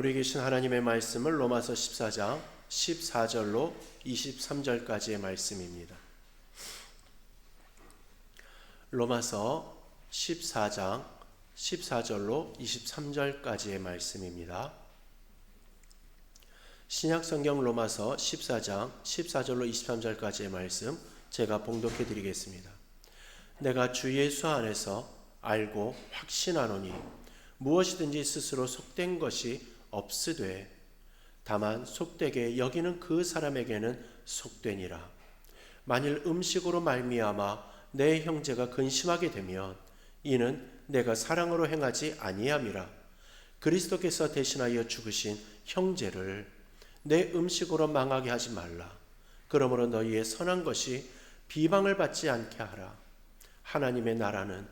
우리 계신 하나님의 말씀을 로마서 14장 14절로 23절까지의 말씀입니다. 로마서 14장 14절로 23절까지의 말씀입니다. 신약성경 로마서 14장 14절로 23절까지의 말씀 제가 봉독해 드리겠습니다. 내가 주 예수 안에서 알고 확신하노니 무엇이든지 스스로 속된 것이 없으되 다만 속되게 여기는 그 사람에게는 속되니라. 만일 음식으로 말미암아 내 형제가 근심하게 되면 이는 내가 사랑으로 행하지 아니함이라. 그리스도께서 대신하여 죽으신 형제를 내 음식으로 망하게 하지 말라. 그러므로 너희의 선한 것이 비방을 받지 않게 하라. 하나님의 나라는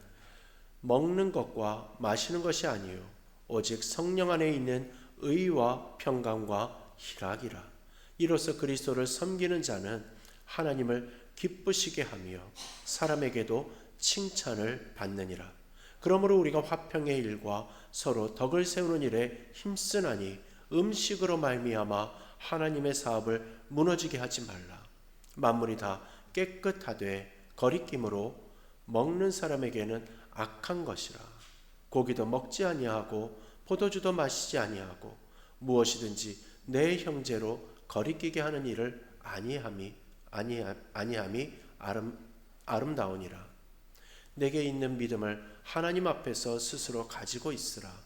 먹는 것과 마시는 것이 아니요 오직 성령 안에 있는 의와 평강과 희락이라. 이로써 그리스도를 섬기는 자는 하나님을 기쁘시게 하며 사람에게도 칭찬을 받느니라. 그러므로 우리가 화평의 일과 서로 덕을 세우는 일에 힘쓰나니 음식으로 말미암아 하나님의 사업을 무너지게 하지 말라. 만물이 다 깨끗하되 거리낌으로 먹는 사람에게는 악한 것이라. 고기도 먹지 아니하고 포도주도 마시지 아니하고 무엇이든지 내 형제로 거리끼게 하는 일을 아니함이 아름다우니라. 내게 있는 믿음을 하나님 앞에서 스스로 가지고 있으라.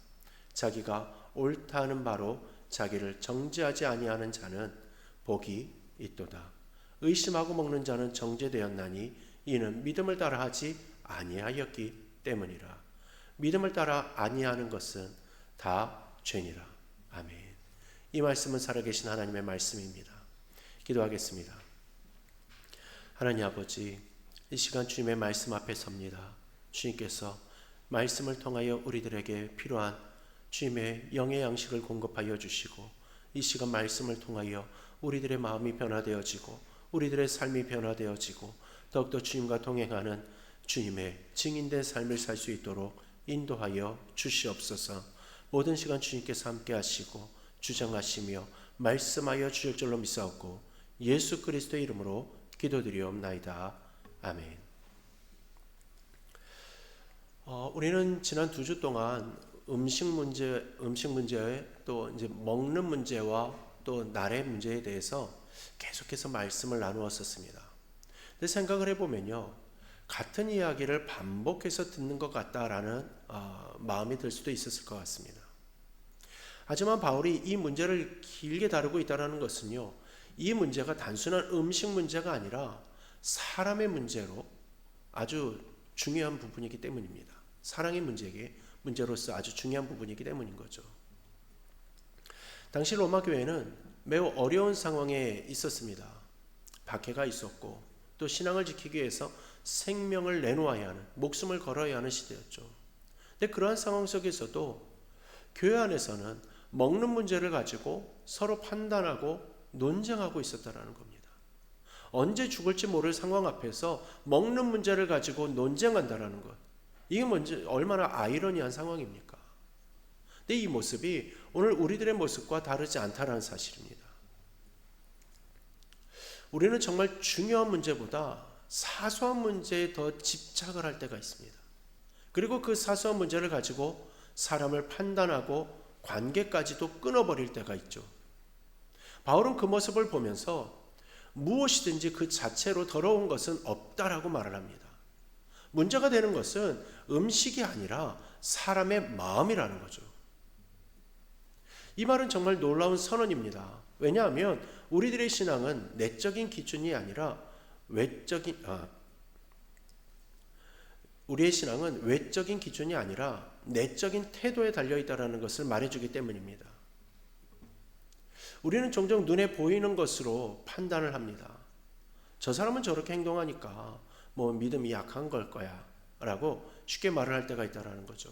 자기가 옳다 하는 바로 자기를 정죄하지 아니하는 자는 복이 있도다. 의심하고 먹는 자는 정죄되었나니 이는 믿음을 따라 하지 아니하였기 때문이라. 믿음을 따라 아니하는 것은 다 죄니라. 아멘. 이 말씀은 살아계신 하나님의 말씀입니다. 기도하겠습니다. 하나님 아버지, 이 시간 주님의 말씀 앞에 섭니다. 주님께서 말씀을 통하여 우리들에게 필요한 주님의 영의 양식을 공급하여 주시고 이 시간 말씀을 통하여 우리들의 마음이 변화되어지고 우리들의 삶이 변화되어지고 더욱더 주님과 동행하는 주님의 증인된 삶을 살 수 있도록 인도하여 주시옵소서. 모든 시간 주님께서 함께 하시고 주장하시며 말씀하여 주실 줄로 믿사옵고 예수 그리스도의 이름으로 기도드리옵나이다. 아멘. 우리는 지난 2주 동안 음식 문제 또 이제 먹는 문제와 또 날의 문제에 대해서 계속해서 말씀을 나누었었습니다. 근데 생각을 해보면요, 같은 이야기를 반복해서 듣는 것 같다라는 마음이 들 수도 있었을 것 같습니다. 하지만 바울이 이 문제를 길게 다루고 있다는 것은요, 이 문제가 단순한 음식 문제가 아니라 사람의 문제로 아주 중요한 부분이기 때문입니다. 사랑의 문제로서 아주 중요한 부분이기 때문인 거죠. 당시 로마 교회는 매우 어려운 상황에 있었습니다. 박해가 있었고 또 신앙을 지키기 위해서 생명을 내놓아야 하는, 목숨을 걸어야 하는 시대였죠. 근데 그러한 상황 속에서도 교회 안에서는 먹는 문제를 가지고 서로 판단하고 논쟁하고 있었다는 겁니다. 언제 죽을지 모를 상황 앞에서 먹는 문제를 가지고 논쟁한다는 것, 이게 얼마나 아이러니한 상황입니까? 근데 이 모습이 오늘 우리들의 모습과 다르지 않다는 사실입니다. 우리는 정말 중요한 문제보다 사소한 문제에 더 집착을 할 때가 있습니다. 그리고 그 사소한 문제를 가지고 사람을 판단하고 관계까지도 끊어버릴 때가 있죠. 바울은 그 모습을 보면서 무엇이든지 그 자체로 더러운 것은 없다라고 말을 합니다. 문제가 되는 것은 음식이 아니라 사람의 마음이라는 거죠. 이 말은 정말 놀라운 선언입니다. 왜냐하면 우리들의 신앙은 내적인 기준이 아니라 우리의 신앙은 외적인 기준이 아니라 내적인 태도에 달려있다는 것을 말해주기 때문입니다. 우리는 종종 눈에 보이는 것으로 판단을 합니다. 저 사람은 저렇게 행동하니까 믿음이 약한 걸 거야 라고 쉽게 말을 할 때가 있다는 거죠.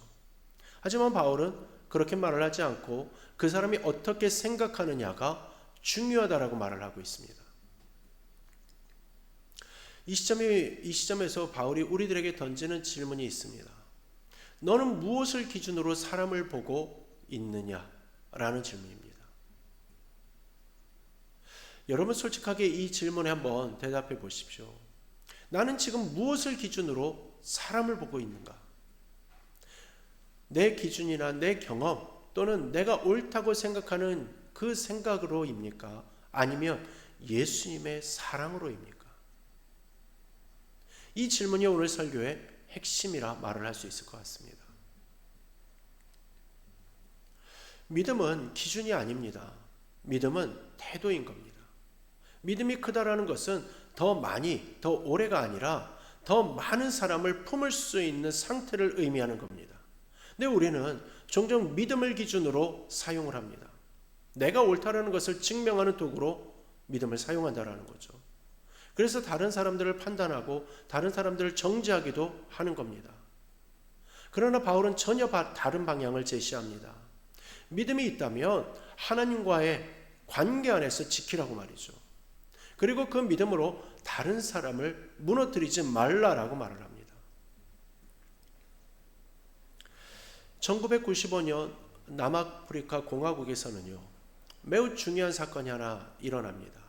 하지만 바울은 그렇게 말을 하지 않고 그 사람이 어떻게 생각하느냐가 중요하다라고 말을 하고 있습니다. 이 시점에서 바울이 우리들에게 던지는 질문이 있습니다. 너는 무엇을 기준으로 사람을 보고 있느냐? 라는 질문입니다. 여러분 솔직하게 이 질문에 한번 대답해 보십시오. 나는 지금 무엇을 기준으로 사람을 보고 있는가? 내 기준이나 내 경험 또는 내가 옳다고 생각하는 그 생각으로입니까? 아니면 예수님의 사랑으로입니까? 이 질문이 오늘 설교의 핵심이라 말을 할 수 있을 것 같습니다. 믿음은 기준이 아닙니다. 믿음은 태도인 겁니다. 믿음이 크다라는 것은 더 많이, 더 오래가 아니라 더 많은 사람을 품을 수 있는 상태를 의미하는 겁니다. 근데 우리는 종종 믿음을 기준으로 사용을 합니다. 내가 옳다라는 것을 증명하는 도구로 믿음을 사용한다라는 거죠. 그래서 다른 사람들을 판단하고 다른 사람들을 정죄하기도 하는 겁니다. 그러나 바울은 전혀 다른 방향을 제시합니다. 믿음이 있다면 하나님과의 관계 안에서 지키라고 말이죠. 그리고 그 믿음으로 다른 사람을 무너뜨리지 말라라고 말을 합니다. 1995년 남아프리카 공화국에서는요, 매우 중요한 사건이 하나 일어납니다.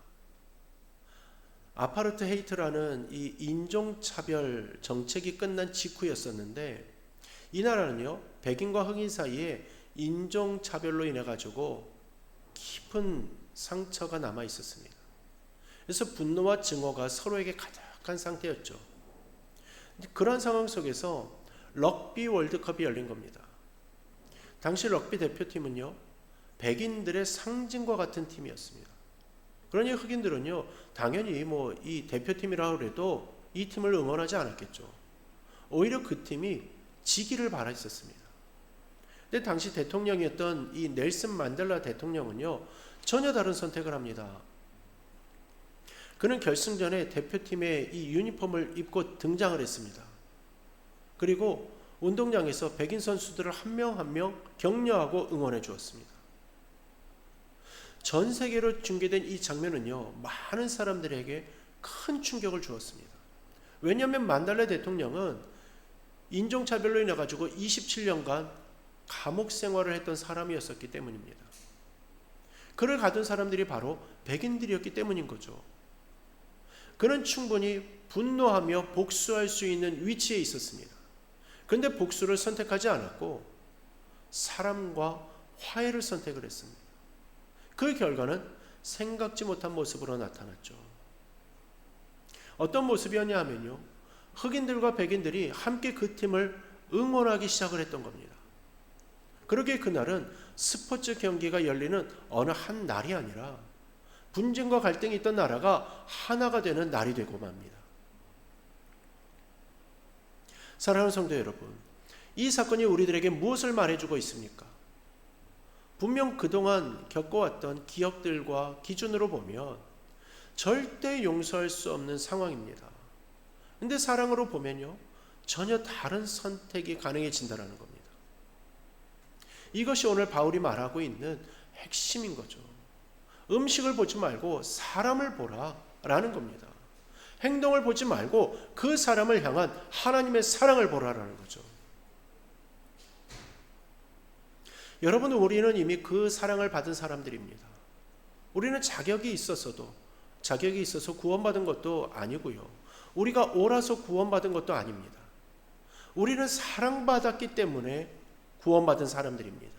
아파르트헤이트라는 이 인종차별 정책이 끝난 직후였었는데, 이 나라는요, 백인과 흑인 사이에 인종차별로 인해 가지고 깊은 상처가 남아 있었습니다. 그래서 분노와 증오가 서로에게 가득한 상태였죠. 그런 상황 속에서 럭비 월드컵이 열린 겁니다. 당시 럭비 대표팀은요, 백인들의 상징과 같은 팀이었습니다. 그러니 흑인들은요, 당연히 이 대표팀이라고 해도 이 팀을 응원하지 않았겠죠. 오히려 그 팀이 지기를 바랐었습니다. 근데 당시 대통령이었던 이 넬슨 만델라 대통령은요, 전혀 다른 선택을 합니다. 그는 결승전에 대표팀의 이 유니폼을 입고 등장을 했습니다. 그리고 운동장에서 백인 선수들을 한 명 한 명 격려하고 응원해 주었습니다. 전 세계로 중계된 이 장면은요, 많은 사람들에게 큰 충격을 주었습니다. 왜냐하면 만달레 대통령은 인종차별로 인해 가지고 27년간 감옥 생활을 했던 사람이었었기 때문입니다. 그를 가둔 사람들이 바로 백인들이었기 때문인 거죠. 그는 충분히 분노하며 복수할 수 있는 위치에 있었습니다. 그런데 복수를 선택하지 않았고 사람과 화해를 선택을 했습니다. 그 결과는 생각지 못한 모습으로 나타났죠. 어떤 모습이었냐 하면요, 흑인들과 백인들이 함께 그 팀을 응원하기 시작을 했던 겁니다. 그러기에 그날은 스포츠 경기가 열리는 어느 한 날이 아니라 분쟁과 갈등이 있던 나라가 하나가 되는 날이 되고 맙니다. 사랑하는 성도 여러분, 이 사건이 우리들에게 무엇을 말해주고 있습니까? 분명 그동안 겪어왔던 기억들과 기준으로 보면 절대 용서할 수 없는 상황입니다. 근데 사랑으로 보면요, 전혀 다른 선택이 가능해진다는 겁니다. 이것이 오늘 바울이 말하고 있는 핵심인 거죠. 음식을 보지 말고 사람을 보라 라는 겁니다. 행동을 보지 말고 그 사람을 향한 하나님의 사랑을 보라라는 거죠. 여러분, 우리는 이미 그 사랑을 받은 사람들입니다. 우리는 자격이 있어서 구원받은 것도 아니고요, 우리가 옳아서 구원받은 것도 아닙니다. 우리는 사랑받았기 때문에 구원받은 사람들입니다.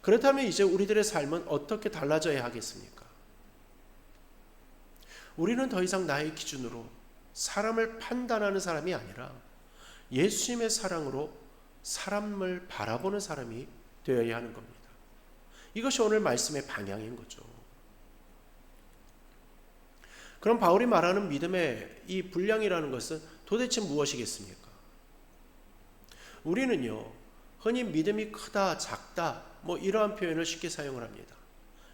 그렇다면 이제 우리들의 삶은 어떻게 달라져야 하겠습니까? 우리는 더 이상 나의 기준으로 사람을 판단하는 사람이 아니라 예수님의 사랑으로 사람을 바라보는 사람이 되어야 하는 겁니다. 이것이 오늘 말씀의 방향인 거죠. 그럼 바울이 말하는 믿음의 이 분량이라는 것은 도대체 무엇이겠습니까? 우리는요, 흔히 믿음이 크다, 작다, 이러한 표현을 쉽게 사용을 합니다.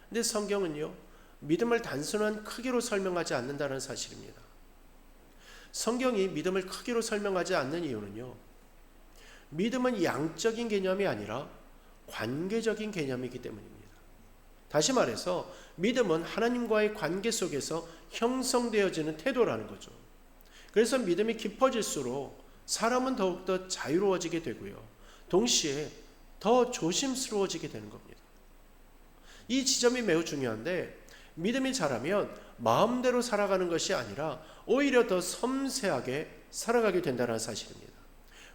근데 성경은요, 믿음을 단순한 크기로 설명하지 않는다는 사실입니다. 성경이 믿음을 크기로 설명하지 않는 이유는요, 믿음은 양적인 개념이 아니라 관계적인 개념이기 때문입니다. 다시 말해서 믿음은 하나님과의 관계 속에서 형성되어지는 태도라는 거죠. 그래서 믿음이 깊어질수록 사람은 더욱더 자유로워지게 되고요, 동시에 더 조심스러워지게 되는 겁니다. 이 지점이 매우 중요한데, 믿음이 자라면 마음대로 살아가는 것이 아니라 오히려 더 섬세하게 살아가게 된다는 사실입니다.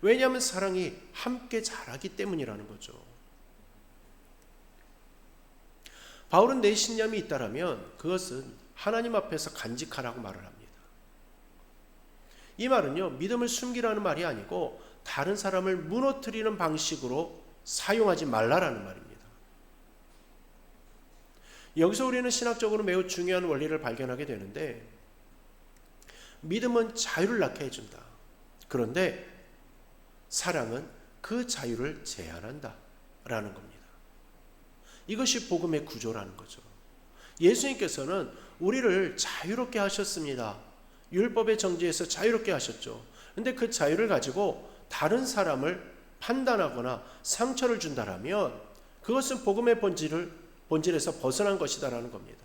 왜냐하면 사랑이 함께 자라기 때문이라는 거죠. 바울은 내 신념이 있다라면 그것은 하나님 앞에서 간직하라고 말을 합니다. 이 말은요, 믿음을 숨기라는 말이 아니고 다른 사람을 무너뜨리는 방식으로 사용하지 말라라는 말입니다. 여기서 우리는 신학적으로 매우 중요한 원리를 발견하게 되는데, 믿음은 자유를 낳게 해준다. 그런데 사랑은 그 자유를 제한한다 라는 겁니다. 이것이 복음의 구조라는 거죠. 예수님께서는 우리를 자유롭게 하셨습니다. 율법의 정죄에서 자유롭게 하셨죠. 그런데 그 자유를 가지고 다른 사람을 판단하거나 상처를 준다라면 그것은 복음의 본질에서 벗어난 것이다라는 겁니다.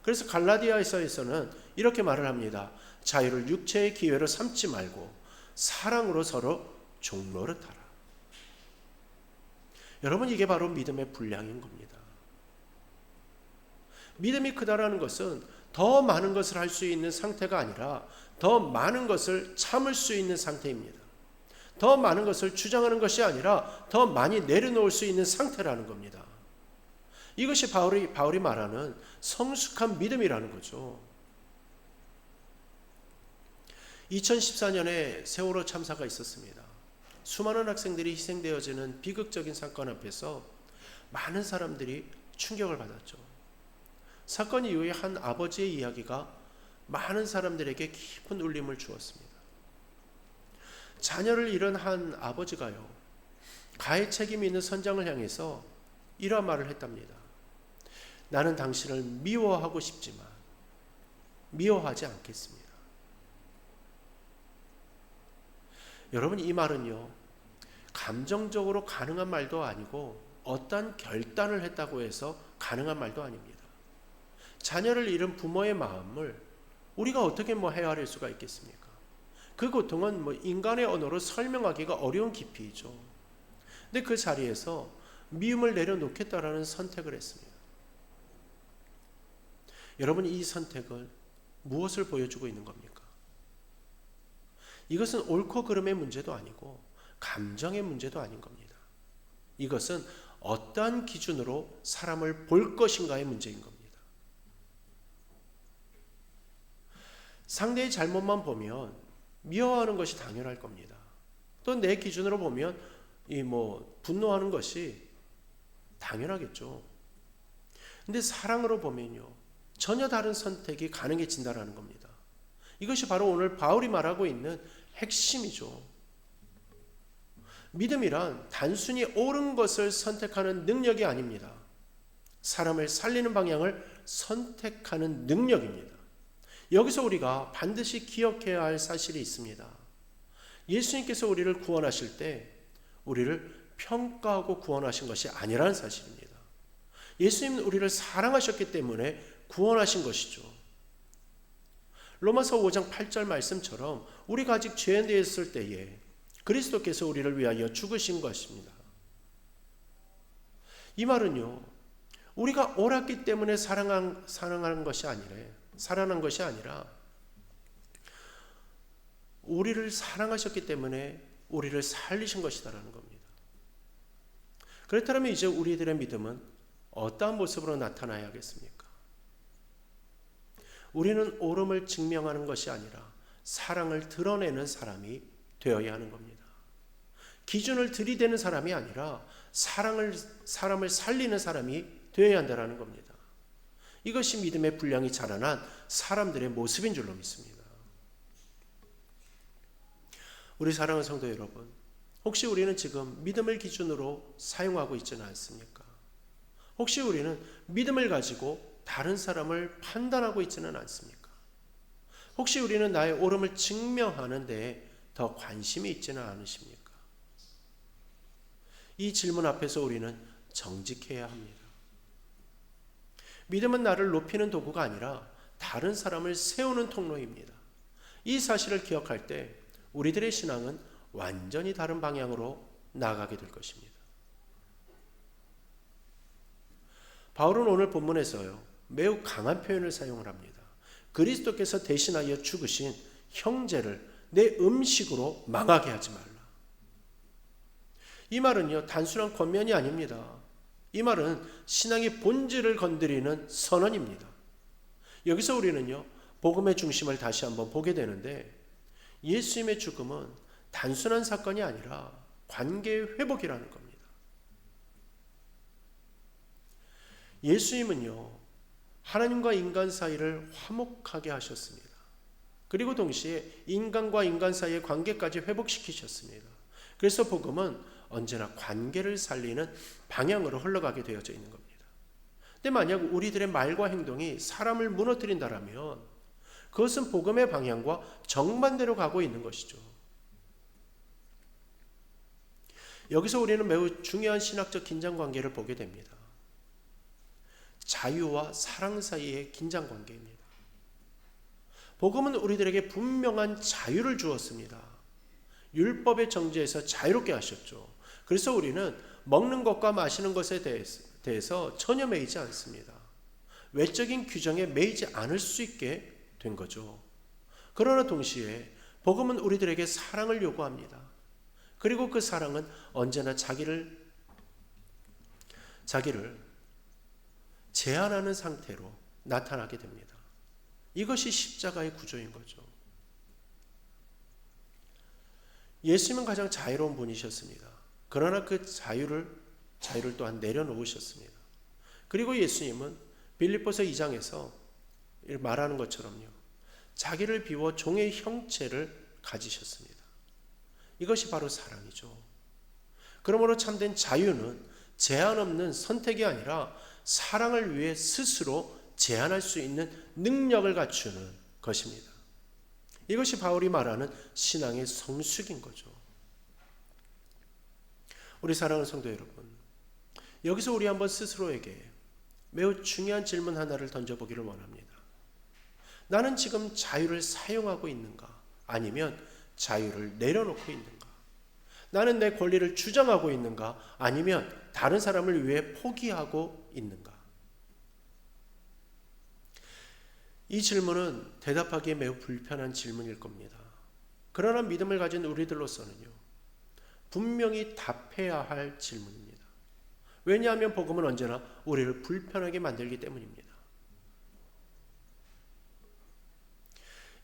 그래서 갈라디아서에서는 이렇게 말을 합니다. 자유를 육체의 기회로 삼지 말고 사랑으로 서로 종노릇하라. 여러분, 이게 바로 믿음의 분량인 겁니다. 믿음이 크다라는 것은 더 많은 것을 할 수 있는 상태가 아니라 더 많은 것을 참을 수 있는 상태입니다. 더 많은 것을 주장하는 것이 아니라 더 많이 내려놓을 수 있는 상태라는 겁니다. 이것이 바울이 말하는 성숙한 믿음이라는 거죠. 2014년에 세월호 참사가 있었습니다. 수많은 학생들이 희생되어지는 비극적인 사건 앞에서 많은 사람들이 충격을 받았죠. 사건 이후에 한 아버지의 이야기가 많은 사람들에게 깊은 울림을 주었습니다. 자녀를 잃은 한 아버지가요, 가해 책임이 있는 선장을 향해서 이런 말을 했답니다. 나는 당신을 미워하고 싶지만 미워하지 않겠습니다. 여러분, 이 말은요, 감정적으로 가능한 말도 아니고 어떠한 결단을 했다고 해서 가능한 말도 아닙니다. 자녀를 잃은 부모의 마음을 우리가 어떻게 헤아릴 수가 있겠습니까? 그 고통은 인간의 언어로 설명하기가 어려운 깊이죠. 근데 그 자리에서 미움을 내려놓겠다라는 선택을 했습니다. 여러분, 이 선택은 무엇을 보여주고 있는 겁니까? 이것은 옳고 그름의 문제도 아니고 감정의 문제도 아닌 겁니다. 이것은 어떠한 기준으로 사람을 볼 것인가의 문제인 겁니다. 상대의 잘못만 보면 미워하는 것이 당연할 겁니다. 또 내 기준으로 보면 분노하는 것이 당연하겠죠. 근데 사랑으로 보면요, 전혀 다른 선택이 가능해진다는 겁니다. 이것이 바로 오늘 바울이 말하고 있는 핵심이죠. 믿음이란 단순히 옳은 것을 선택하는 능력이 아닙니다. 사람을 살리는 방향을 선택하는 능력입니다. 여기서 우리가 반드시 기억해야 할 사실이 있습니다. 예수님께서 우리를 구원하실 때 우리를 평가하고 구원하신 것이 아니라는 사실입니다. 예수님은 우리를 사랑하셨기 때문에 구원하신 것이죠. 로마서 5장 8절 말씀처럼 우리가 아직 죄에 대했을 때에 그리스도께서 우리를 위하여 죽으신 것입니다. 이 말은요, 우리가 옳았기 때문에 살아난 것이 아니라 우리를 사랑하셨기 때문에 우리를 살리신 것이다라는 겁니다. 그렇다면 이제 우리들의 믿음은 어떠한 모습으로 나타나야겠습니까? 우리는 옳음을 증명하는 것이 아니라 사랑을 드러내는 사람이 되어야 하는 겁니다. 기준을 들이대는 사람이 아니라 사람을 살리는 사람이 되어야 한다는 겁니다. 이것이 믿음의 분량이 자라난 사람들의 모습인 줄로 믿습니다. 우리 사랑하는 성도 여러분, 혹시 우리는 지금 믿음을 기준으로 사용하고 있지는 않습니까? 혹시 우리는 믿음을 가지고 다른 사람을 판단하고 있지는 않습니까? 혹시 우리는 나의 옳음을 증명하는 데에 더 관심이 있지는 않으십니까? 이 질문 앞에서 우리는 정직해야 합니다. 믿음은 나를 높이는 도구가 아니라 다른 사람을 세우는 통로입니다. 이 사실을 기억할 때 우리들의 신앙은 완전히 다른 방향으로 나아가게 될 것입니다. 바울은 오늘 본문에서요, 매우 강한 표현을 사용을 합니다. 그리스도께서 대신하여 죽으신 형제를 내 음식으로 망하게 하지 말라. 이 말은요, 단순한 권면이 아닙니다. 이 말은 신앙의 본질을 건드리는 선언입니다. 여기서 우리는요, 복음의 중심을 다시 한번 보게 되는데, 예수님의 죽음은 단순한 사건이 아니라 관계의 회복이라는 겁니다. 예수님은요, 하나님과 인간 사이를 화목하게 하셨습니다. 그리고 동시에 인간과 인간 사이의 관계까지 회복시키셨습니다. 그래서 복음은 언제나 관계를 살리는 방향으로 흘러가게 되어져 있는 겁니다. 근데 만약 우리들의 말과 행동이 사람을 무너뜨린다면 그것은 복음의 방향과 정반대로 가고 있는 것이죠. 여기서 우리는 매우 중요한 신학적 긴장관계를 보게 됩니다. 자유와 사랑 사이의 긴장관계입니다. 복음은 우리들에게 분명한 자유를 주었습니다. 율법의 정죄에서 자유롭게 하셨죠. 그래서 우리는 먹는 것과 마시는 것에 대해서 전혀 매이지 않습니다. 외적인 규정에 매이지 않을 수 있게 된 거죠. 그러나 동시에 복음은 우리들에게 사랑을 요구합니다. 그리고 그 사랑은 언제나 자기를 제한하는 상태로 나타나게 됩니다. 이것이 십자가의 구조인 거죠. 예수님은 가장 자유로운 분이셨습니다. 그러나 그 자유를 또한 내려놓으셨습니다. 그리고 예수님은 빌립보서 2장에서 말하는 것처럼요, 자기를 비워 종의 형체를 가지셨습니다. 이것이 바로 사랑이죠. 그러므로 참된 자유는 제한 없는 선택이 아니라 사랑을 위해 스스로 제한할 수 있는 능력을 갖추는 것입니다. 이것이 바울이 말하는 신앙의 성숙인 거죠. 우리 사랑하는 성도 여러분, 여기서 우리 한번 스스로에게 매우 중요한 질문 하나를 던져보기를 원합니다. 나는 지금 자유를 사용하고 있는가? 아니면 자유를 내려놓고 있는가? 나는 내 권리를 주장하고 있는가? 아니면 다른 사람을 위해 포기하고 있는가? 이 질문은 대답하기에 매우 불편한 질문일 겁니다. 그러나 믿음을 가진 우리들로서는요, 분명히 답해야 할 질문입니다. 왜냐하면 복음은 언제나 우리를 불편하게 만들기 때문입니다.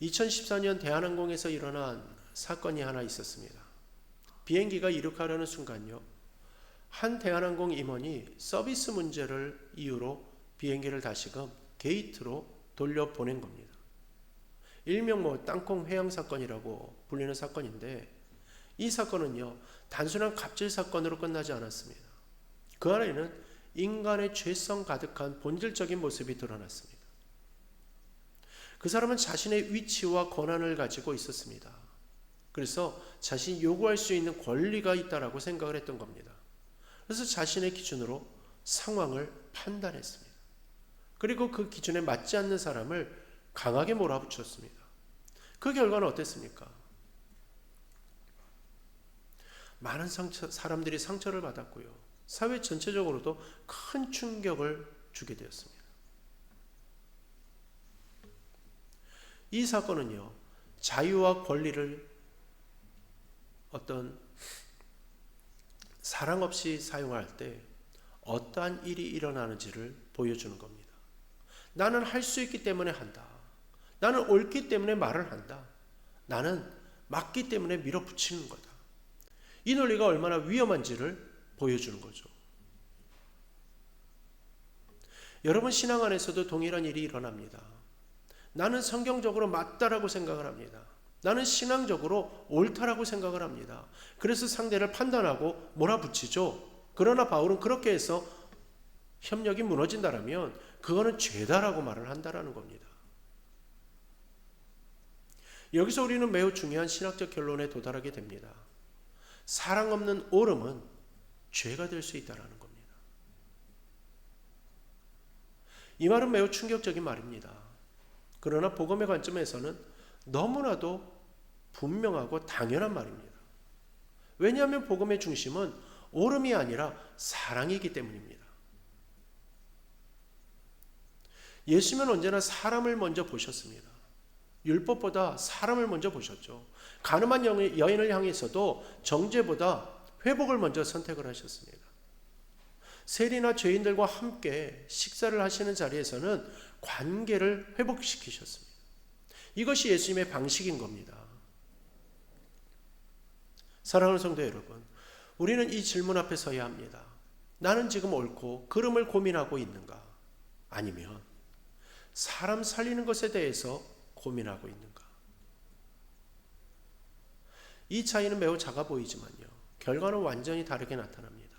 2014년 대한항공에서 일어난 사건이 하나 있었습니다. 비행기가 이륙하려는 순간요, 한 대한항공 임원이 서비스 문제를 이유로 비행기를 다시금 게이트로 돌려보낸 겁니다. 일명 땅콩 회항 사건이라고 불리는 사건인데, 이 사건은요, 단순한 갑질 사건으로 끝나지 않았습니다. 그 안에는 인간의 죄성 가득한 본질적인 모습이 드러났습니다. 그 사람은 자신의 위치와 권한을 가지고 있었습니다. 그래서 자신이 요구할 수 있는 권리가 있다라고 생각을 했던 겁니다. 그래서 자신의 기준으로 상황을 판단했습니다. 그리고 그 기준에 맞지 않는 사람을 강하게 몰아붙였습니다. 그 결과는 어땠습니까? 많은 사람들이 상처를 받았고요, 사회 전체적으로도 큰 충격을 주게 되었습니다. 이 사건은요, 자유와 권리를 어떤 사랑 없이 사용할 때 어떠한 일이 일어나는지를 보여주는 겁니다. 나는 할 수 있기 때문에 한다. 나는 옳기 때문에 말을 한다. 나는 맞기 때문에 밀어붙이는 거다. 이 논리가 얼마나 위험한지를 보여주는 거죠. 여러분 신앙 안에서도 동일한 일이 일어납니다. 나는 성경적으로 맞다라고 생각을 합니다. 나는 신앙적으로 옳다라고 생각을 합니다. 그래서 상대를 판단하고 몰아붙이죠. 그러나 바울은 그렇게 해서 협력이 무너진다라면 그거는 죄다라고 말을 한다라는 겁니다. 여기서 우리는 매우 중요한 신학적 결론에 도달하게 됩니다. 사랑 없는 옳음은 죄가 될 수 있다는 겁니다. 이 말은 매우 충격적인 말입니다. 그러나 복음의 관점에서는 너무나도 분명하고 당연한 말입니다. 왜냐하면 복음의 중심은 옳음이 아니라 사랑이기 때문입니다. 예수님은 언제나 사람을 먼저 보셨습니다. 율법보다 사람을 먼저 보셨죠. 가늠한 여인을 향해서도 정죄보다 회복을 먼저 선택을 하셨습니다. 세리나 죄인들과 함께 식사를 하시는 자리에서는 관계를 회복시키셨습니다. 이것이 예수님의 방식인 겁니다. 사랑하는 성도 여러분, 우리는 이 질문 앞에 서야 합니다. 나는 지금 옳고 그름을 고민하고 있는가? 아니면 사람 살리는 것에 대해서 고민하고 있는가? 이 차이는 매우 작아 보이지만요, 결과는 완전히 다르게 나타납니다.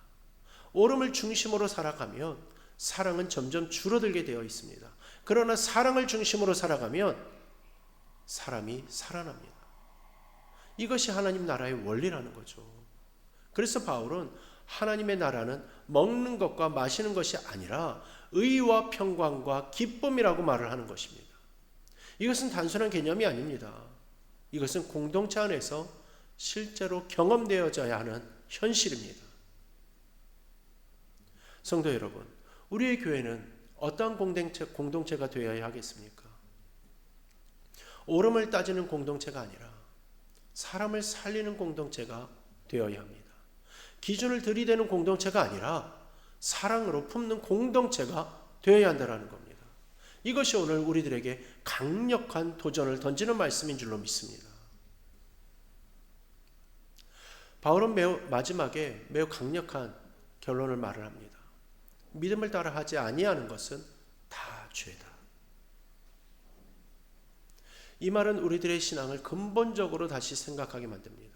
옳음을 중심으로 살아가면 사랑은 점점 줄어들게 되어 있습니다. 그러나 사랑을 중심으로 살아가면 사람이 살아납니다. 이것이 하나님 나라의 원리라는 거죠. 그래서 바울은 하나님의 나라는 먹는 것과 마시는 것이 아니라 의와 평강과 기쁨이라고 말을 하는 것입니다. 이것은 단순한 개념이 아닙니다. 이것은 공동체 안에서 실제로 경험되어져야 하는 현실입니다. 성도 여러분, 우리의 교회는 어떠한 공동체가 되어야 하겠습니까? 옳음을 따지는 공동체가 아니라 사람을 살리는 공동체가 되어야 합니다. 기준을 들이대는 공동체가 아니라 사랑으로 품는 공동체가 되어야 한다는 겁니다. 이것이 오늘 우리들에게 강력한 도전을 던지는 말씀인 줄로 믿습니다. 바울은 마지막에 매우 강력한 결론을 말을 합니다. 믿음을 따라 하지 아니하는 것은 다 죄다. 이 말은 우리들의 신앙을 근본적으로 다시 생각하게 만듭니다.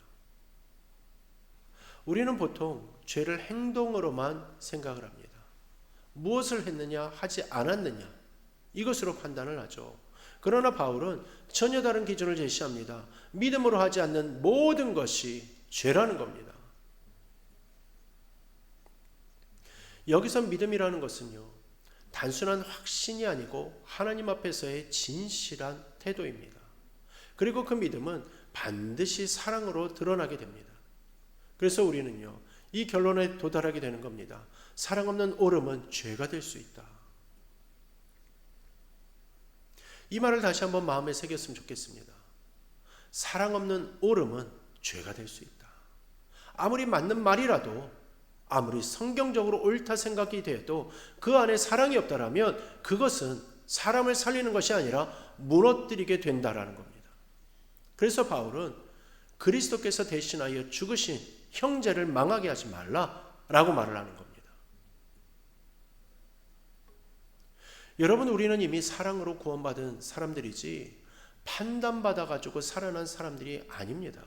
우리는 보통 죄를 행동으로만 생각을 합니다. 무엇을 했느냐, 하지 않았느냐, 이것으로 판단을 하죠. 그러나 바울은 전혀 다른 기준을 제시합니다. 믿음으로 하지 않는 모든 것이 죄라는 겁니다. 여기서 믿음이라는 것은요, 단순한 확신이 아니고 하나님 앞에서의 진실한 태도입니다. 그리고 그 믿음은 반드시 사랑으로 드러나게 됩니다. 그래서 우리는요, 이 결론에 도달하게 되는 겁니다. 사랑 없는 옳음은 죄가 될 수 있다. 이 말을 다시 한번 마음에 새겼으면 좋겠습니다. 사랑 없는 옳음은 죄가 될 수 있다. 아무리 맞는 말이라도, 아무리 성경적으로 옳다 생각이 돼도 그 안에 사랑이 없다라면 그것은 사람을 살리는 것이 아니라 무너뜨리게 된다라는 겁니다. 그래서 바울은 그리스도께서 대신하여 죽으신 형제를 망하게 하지 말라라고 말을 하는 겁니다. 여러분, 우리는 이미 사랑으로 구원받은 사람들이지 판단받아가지고 살아난 사람들이 아닙니다.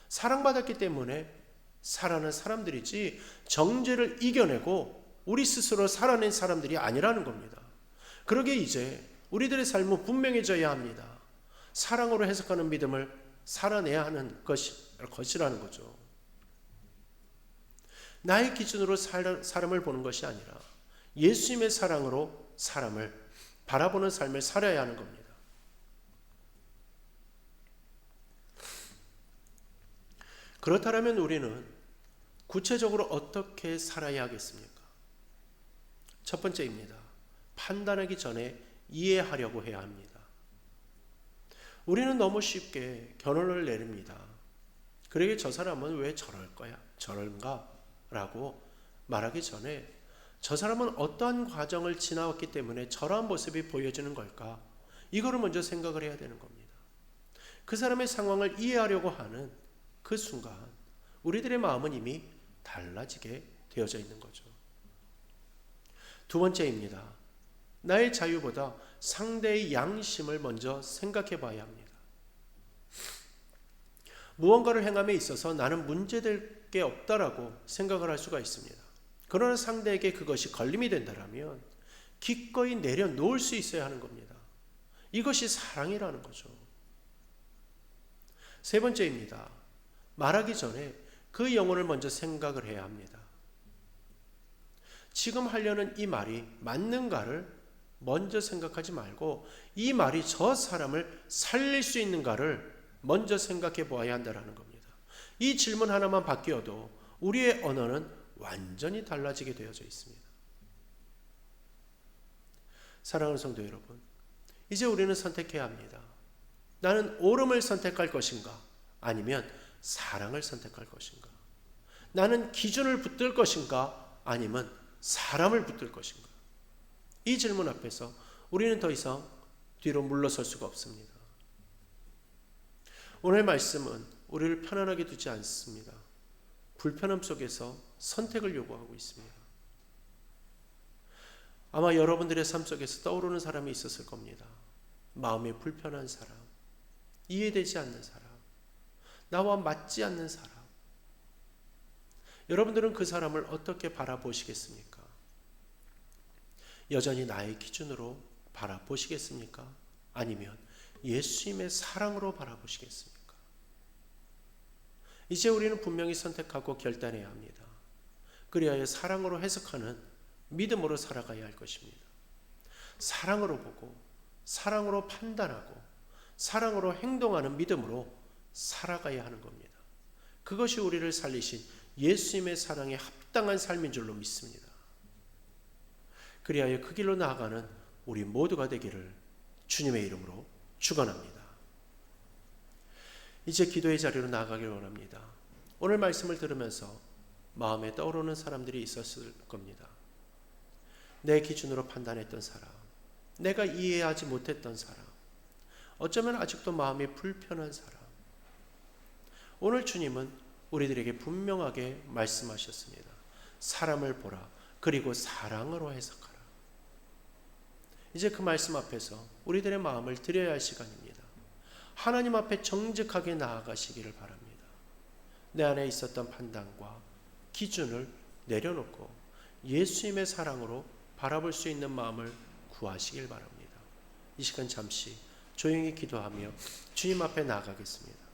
사랑받았기 때문에 살아난 사람들이지 정죄를 이겨내고 우리 스스로 살아낸 사람들이 아니라는 겁니다. 그러게 이제 우리들의 삶은 분명해져야 합니다. 사랑으로 해석하는 믿음을 살아내야 하는 것이라는 거죠. 나의 기준으로 사람을 보는 것이 아니라 예수님의 사랑으로 사람을 바라보는 삶을 살아야 하는 겁니다. 그렇다면 우리는 구체적으로 어떻게 살아야 하겠습니까? 첫 번째입니다. 판단하기 전에 이해하려고 해야 합니다. 우리는 너무 쉽게 결론을 내립니다. 그러게 저 사람은 왜 저런가? 라고 말하기 전에 저 사람은 어떠한 과정을 지나왔기 때문에 저러한 모습이 보여지는 걸까? 이거를 먼저 생각을 해야 되는 겁니다. 그 사람의 상황을 이해하려고 하는 그 순간 우리들의 마음은 이미 달라지게 되어져 있는 거죠. 두 번째입니다. 나의 자유보다 상대의 양심을 먼저 생각해 봐야 합니다. 무언가를 행함에 있어서 나는 문제될 게 없다라고 생각을 할 수가 있습니다. 그러나 상대에게 그것이 걸림이 된다면 기꺼이 내려놓을 수 있어야 하는 겁니다. 이것이 사랑이라는 거죠. 세 번째입니다. 말하기 전에 그 영혼을 먼저 생각을 해야 합니다. 지금 하려는 이 말이 맞는가를 먼저 생각하지 말고 이 말이 저 사람을 살릴 수 있는가를 먼저 생각해 보아야 한다는 겁니다. 이 질문 하나만 바뀌어도 우리의 언어는 완전히 달라지게 되어져 있습니다. 사랑하는 성도 여러분, 이제 우리는 선택해야 합니다. 나는 옳음을 선택할 것인가? 아니면 사랑을 선택할 것인가? 나는 기준을 붙들 것인가? 아니면 사람을 붙들 것인가? 이 질문 앞에서 우리는 더 이상 뒤로 물러설 수가 없습니다. 오늘 말씀은 우리를 편안하게 두지 않습니다. 불편함 속에서 선택을 요구하고 있습니다. 아마 여러분들의 삶 속에서 떠오르는 사람이 있었을 겁니다. 마음이 불편한 사람, 이해되지 않는 사람, 나와 맞지 않는 사람. 여러분들은 그 사람을 어떻게 바라보시겠습니까? 여전히 나의 기준으로 바라보시겠습니까? 아니면 예수님의 사랑으로 바라보시겠습니까? 이제 우리는 분명히 선택하고 결단해야 합니다. 그리하여 사랑으로 해석하는 믿음으로 살아가야 할 것입니다. 사랑으로 보고, 사랑으로 판단하고, 사랑으로 행동하는 믿음으로 살아가야 하는 겁니다. 그것이 우리를 살리신 예수님의 사랑에 합당한 삶인 줄로 믿습니다. 그리하여 그 길로 나아가는 우리 모두가 되기를 주님의 이름으로 축원합니다. 이제 기도의 자리로 나아가길 원합니다. 오늘 말씀을 들으면서 마음에 떠오르는 사람들이 있었을 겁니다. 내 기준으로 판단했던 사람, 내가 이해하지 못했던 사람, 어쩌면 아직도 마음이 불편한 사람. 오늘 주님은 우리들에게 분명하게 말씀하셨습니다. 사람을 보라, 그리고 사랑으로 해석하라. 이제 그 말씀 앞에서 우리들의 마음을 드려야 할 시간입니다. 하나님 앞에 정직하게 나아가시기를 바랍니다. 내 안에 있었던 판단과 기준을 내려놓고 예수님의 사랑으로 바라볼 수 있는 마음을 구하시길 바랍니다. 이 시간 잠시 조용히 기도하며 주님 앞에 나아가겠습니다.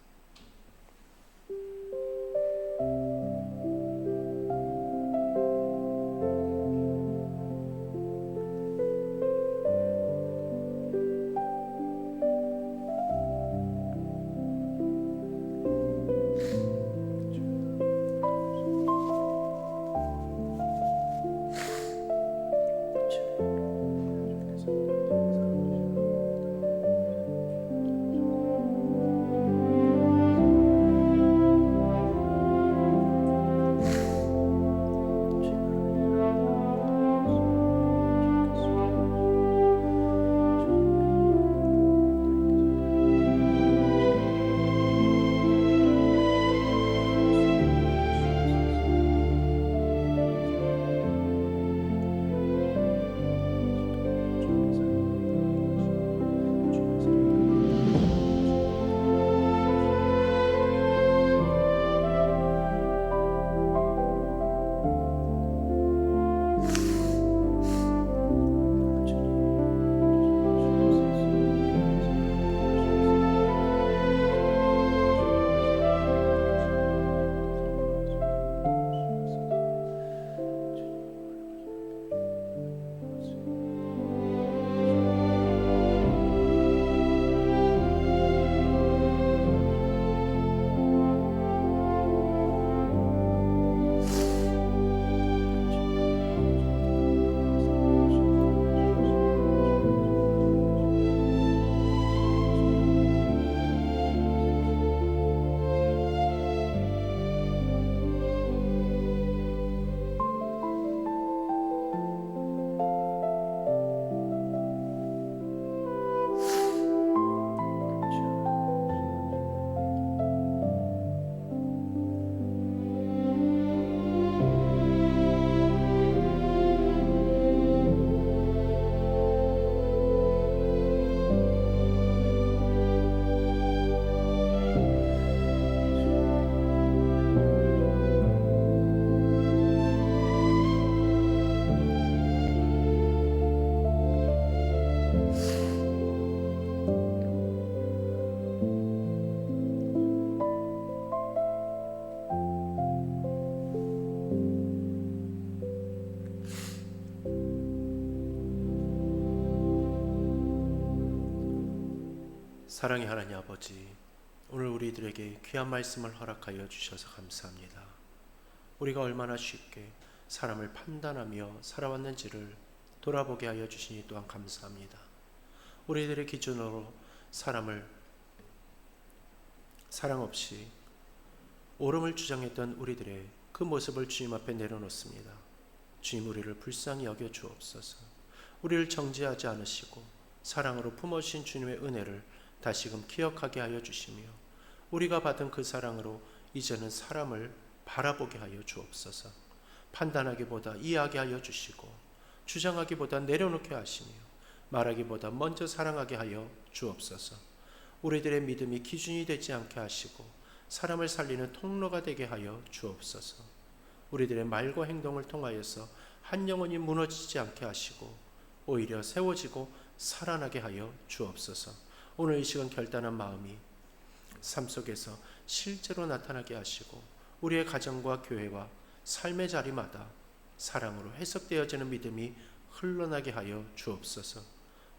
사랑의 하나님 아버지, 오늘 우리들에게 귀한 말씀을 허락하여 주셔서 감사합니다. 우리가 얼마나 쉽게 사람을 판단하며 살아왔는지를 돌아보게 하여 주시니 또한 감사합니다. 우리들의 기준으로 사람을 사랑 없이 옳음을 주장했던 우리들의 그 모습을 주님 앞에 내려놓습니다. 주님, 우리를 불쌍히 여겨 주옵소서. 우리를 정죄하지 않으시고 사랑으로 품어주신 주님의 은혜를 다시금 기억하게 하여 주시며 우리가 받은 그 사랑으로 이제는 사람을 바라보게 하여 주옵소서. 판단하기보다 이해하게 하여 주시고 주장하기보다 내려놓게 하시며 말하기보다 먼저 사랑하게 하여 주옵소서. 우리들의 믿음이 기준이 되지 않게 하시고 사람을 살리는 통로가 되게 하여 주옵소서. 우리들의 말과 행동을 통하여서 한 영혼이 무너지지 않게 하시고 오히려 세워지고 살아나게 하여 주옵소서. 오늘 이 시간 결단한 마음이 삶 속에서 실제로 나타나게 하시고 우리의 가정과 교회와 삶의 자리마다 사랑으로 해석되어지는 믿음이 흘러나게 하여 주옵소서.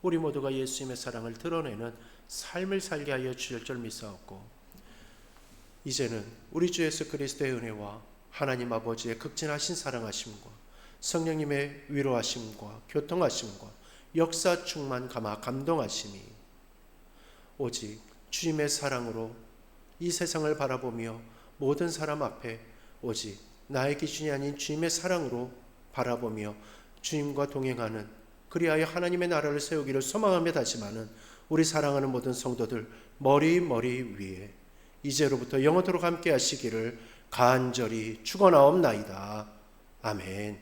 우리 모두가 예수님의 사랑을 드러내는 삶을 살게 하여 주실 줄 믿사옵고 이제는 우리 주 예수 그리스도의 은혜와 하나님 아버지의 극진하신 사랑하심과 성령님의 위로하심과 교통하심과 역사 충만 감화 감동하심이 오직 주님의 사랑으로 이 세상을 바라보며 모든 사람 앞에 오직 나의 기준이 아닌 주님의 사랑으로 바라보며 주님과 동행하는 그리하여 하나님의 나라를 세우기를 소망하며 다짐하는 우리 사랑하는 모든 성도들 머리 위에 이제로부터 영원토록 함께 하시기를 간절히 축원하옵나이다. 아멘.